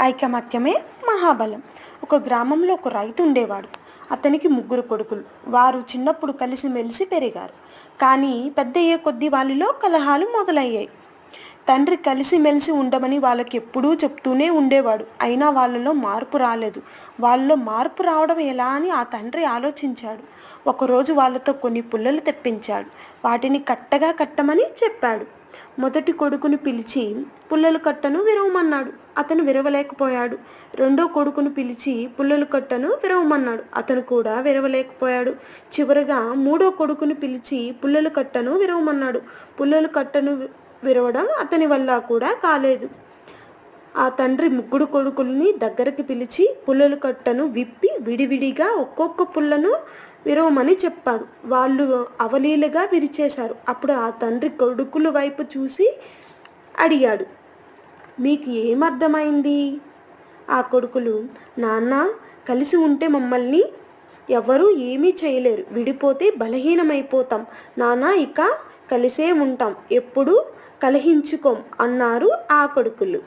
ఐకమత్యమే మహాబలం. ఒక గ్రామంలో ఒక రైతు ఉండేవాడు. అతనికి 3 కొడుకులు. వారు చిన్నప్పుడు కలిసిమెలిసి పెరిగారు. కానీ పెద్దయ్యే కొద్దీ వాళ్ళలో కలహాలు మొదలయ్యాయి. తండ్రి కలిసిమెలిసి ఉండమని వాళ్ళకి ఎప్పుడూ చెప్తూనే ఉండేవాడు. అయినా వాళ్ళలో మార్పు రాలేదు. వాళ్ళలో మార్పు రావడం ఎలా అని ఆ తండ్రి ఆలోచించాడు. ఒకరోజు వాళ్ళతో కొన్ని పుల్లలు తెప్పించాడు. వాటిని కట్టగా కట్టమని చెప్పాడు. మొదటి కొడుకుని పిలిచి పుల్లల కట్టను విరవమన్నాడు. అతను విరవలేకపోయాడు. రెండో కొడుకును పిలిచి పుల్లల కట్టను విరవమన్నాడు. అతను కూడా విరవలేకపోయాడు. చివరగా మూడో కొడుకుని పిలిచి పుల్లల కట్టను విరవమన్నాడు. పుల్లల కట్టను విరవడం అతని వల్ల కూడా కాలేదు. ఆ తండ్రి 3 కొడుకుల్ని దగ్గరికి పిలిచి పుల్లల కట్టను విప్పి విడివిడిగా ఒక్కొక్క పుల్లను విరవమని చెప్పాడు. వాళ్ళు అవలీలగా విరిచేశారు. అప్పుడు ఆ తండ్రి కొడుకుల వైపు చూసి అడిగాడు, మీకు ఏమర్థమైంది? ఆ కొడుకులు, నాన్న, కలిసి ఉంటే మమ్మల్ని ఎవరూ ఏమీ చేయలేరు, విడిపోతే బలహీనమైపోతాం నాన్న, ఇక కలిసే ఉంటాం, ఎప్పుడూ కలహించుకోం అన్నారు ఆ కొడుకులు.